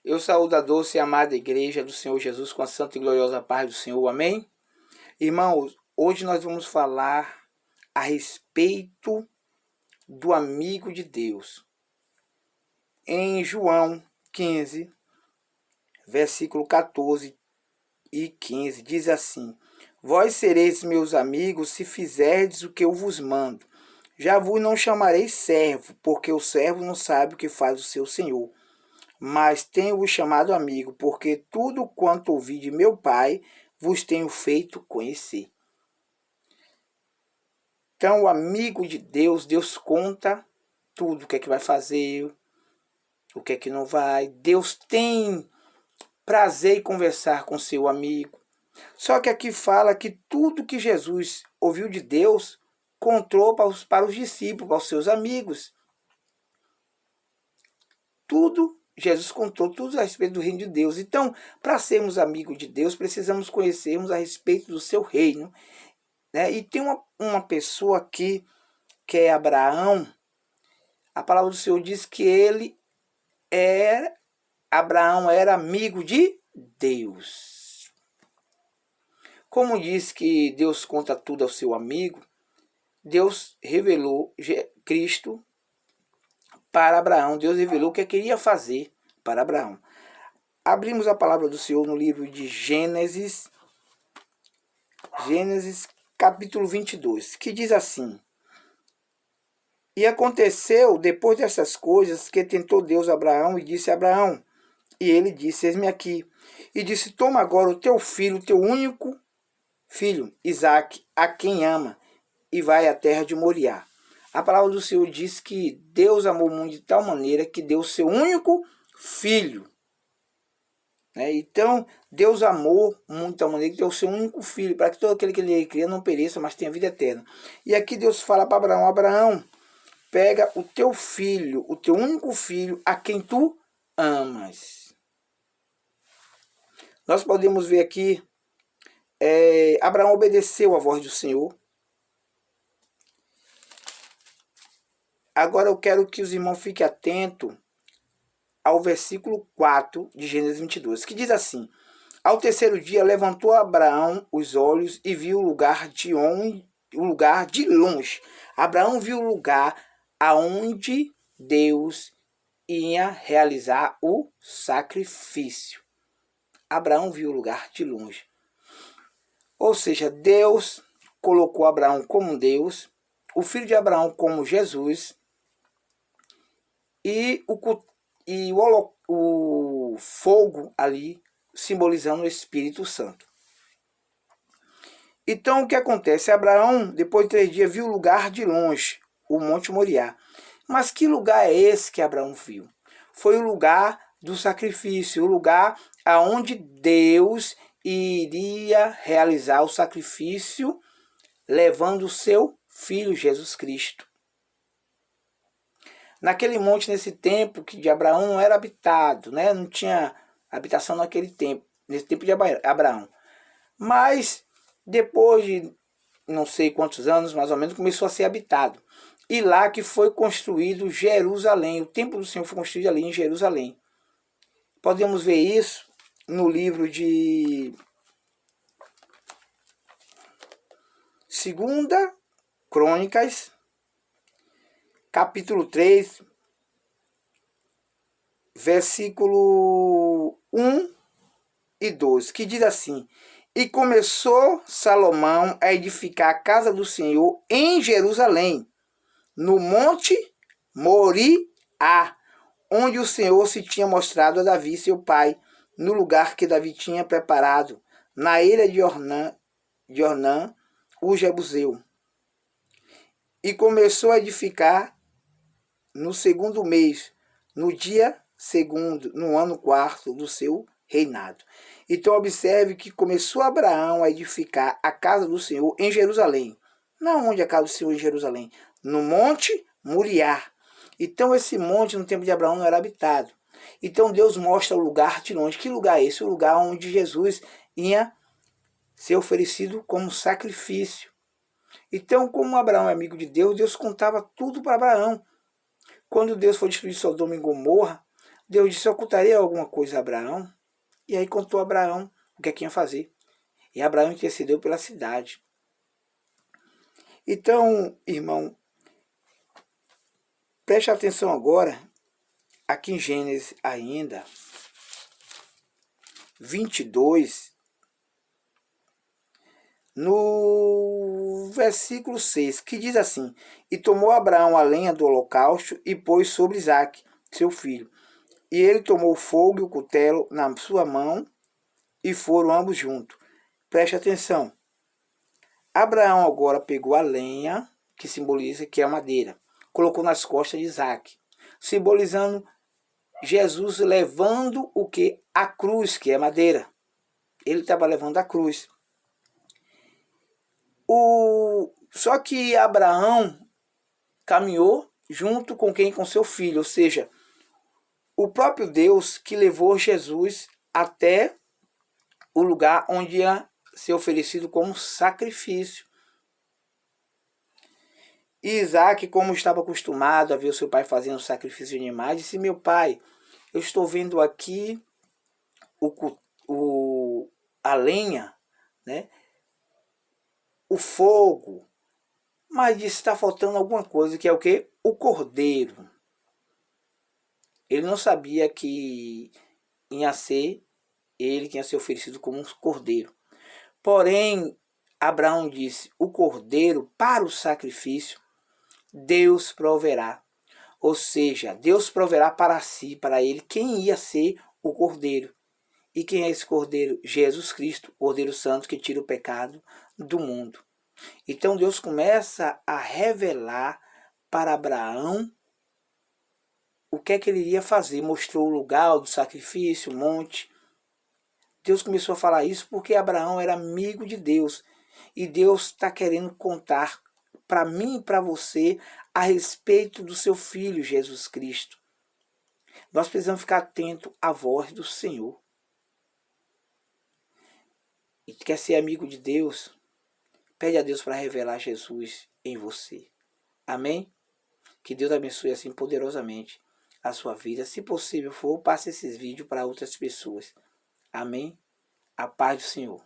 Eu saúdo a doce e amada igreja do Senhor Jesus com a santa e gloriosa paz do Senhor, amém? Irmãos, hoje nós vamos falar a respeito do amigo de Deus. Em João 15, versículo 14 e 15, diz assim: Vós sereis meus amigos se fizerdes o que eu vos mando. Já vos não chamarei servo, porque o servo não sabe o que faz o seu senhor. Mas tenho-vos chamado amigo, porque tudo quanto ouvi de meu Pai vos tenho feito conhecer. Então, o amigo de Deus, Deus conta tudo, o que é que vai fazer, o que é que não vai. Deus tem prazer em conversar com seu amigo. Só que aqui fala que tudo que Jesus ouviu de Deus contou para os discípulos, para os seus amigos. Tudo, Jesus contou tudo a respeito do reino de Deus. Então, para sermos amigos de Deus, precisamos conhecermos a respeito do seu reino. Né? E tem uma pessoa aqui, que é Abraão. A palavra do Senhor diz que Abraão era amigo de Deus. Como diz que Deus conta tudo ao seu amigo, Deus revelou Cristo para Abraão. Deus revelou o que queria fazer para Abraão. Abrimos a palavra do Senhor no livro de Gênesis capítulo 22, que diz assim: E aconteceu, depois dessas coisas, que tentou Deus Abraão e disse a Abraão, e ele disse: Eis-me aqui. E disse: Toma agora o teu filho, teu único filho, Isaque, a quem ama, e vai à terra de Moriá. A palavra do Senhor diz que Deus amou o mundo de tal maneira que deu o seu único filho. Então, Deus amou o mundo de tal maneira que deu o seu único filho, para que todo aquele que ele cria não pereça, mas tenha vida eterna. E aqui Deus fala para Abraão: Abraão, pega o teu filho, o teu único filho, a quem tu amas. Nós podemos ver aqui, Abraão obedeceu a voz do Senhor. Agora eu quero que os irmãos fiquem atentos ao versículo 4 de Gênesis 22, que diz assim: Ao terceiro dia levantou Abraão os olhos e viu o lugar de longe. Abraão viu o lugar aonde Deus ia realizar o sacrifício. Abraão viu o lugar de longe. Ou seja, Deus colocou Abraão como Deus, o filho de Abraão como Jesus, e o fogo ali simbolizando o Espírito Santo. Então o que acontece? Abraão, depois de 3 dias, viu o lugar de longe, o Monte Moriá. Mas que lugar é esse que Abraão viu? Foi o lugar do sacrifício, o lugar aonde Deus iria realizar o sacrifício, levando o seu filho Jesus Cristo. Naquele monte, nesse tempo que de Abraão não era habitado, né? Não tinha habitação naquele tempo, nesse tempo de Abraão. Mas depois de não sei quantos anos, mais ou menos, começou a ser habitado. E lá que foi construído Jerusalém. O templo do Senhor foi construído ali em Jerusalém. Podemos ver isso no livro de 2 Crônicas, capítulo 3, versículo 1 e 2, que diz assim: E começou Salomão a edificar a casa do Senhor em Jerusalém, no monte Moriá, onde o Senhor se tinha mostrado a Davi, seu pai, no lugar que Davi tinha preparado, na ilha de Ornã, o Jebuseu. E começou a edificar no 2º mês, no dia 2º, no ano 4º do seu reinado. Então observe que começou Abraão a edificar a casa do Senhor em Jerusalém. Não onde é a casa do Senhor em Jerusalém, no monte Moriá. Então esse monte no tempo de Abraão não era habitado. Então Deus mostra o lugar de longe. Que lugar é esse? O lugar onde Jesus ia ser oferecido como sacrifício. Então, como Abraão é amigo de Deus, Deus contava tudo para Abraão. Quando Deus foi destruir Sodoma e Gomorra, Deus disse: ocultaria alguma coisa a Abraão? E aí contou a Abraão o que é que ia fazer. E Abraão intercedeu pela cidade. Então, irmão, preste atenção agora, aqui em Gênesis ainda, 22, no versículo 6, que diz assim: e tomou Abraão a lenha do holocausto e pôs sobre Isaque, seu filho. E ele tomou o fogo e o cutelo na sua mão e foram ambos juntos. Preste atenção. Abraão agora pegou a lenha, que simboliza que é a madeira, colocou nas costas de Isaque, simbolizando Jesus levando o que? A cruz, que é madeira. Ele estava levando a cruz. Só que Abraão caminhou junto com quem? Com seu filho, ou seja, o próprio Deus que levou Jesus até o lugar onde ia ser oferecido como sacrifício. E Isaac, como estava acostumado a ver o seu pai fazendo sacrifício de animais, disse: meu pai, eu estou vendo aqui a lenha, né? O fogo, mas disse: está faltando alguma coisa, que é o quê? O cordeiro. Ele não sabia que ia ser ele que ia ser oferecido como um cordeiro. Porém, Abraão disse: o cordeiro para o sacrifício, Deus proverá. Ou seja, Deus proverá para si, para ele, quem ia ser o cordeiro. E quem é esse cordeiro? Jesus Cristo, Cordeiro Santo que tira o pecado do mundo. Então Deus começa a revelar para Abraão o que é que ele iria fazer. Mostrou o lugar do sacrifício, o monte. Deus começou a falar isso porque Abraão era amigo de Deus. E Deus está querendo contar para mim e para você a respeito do seu Filho Jesus Cristo. Nós precisamos ficar atentos à voz do Senhor. E quer ser amigo de Deus? Pede a Deus para revelar Jesus em você. Amém? Que Deus abençoe assim poderosamente a sua vida. Se possível for, passe esses vídeos para outras pessoas. Amém? A paz do Senhor.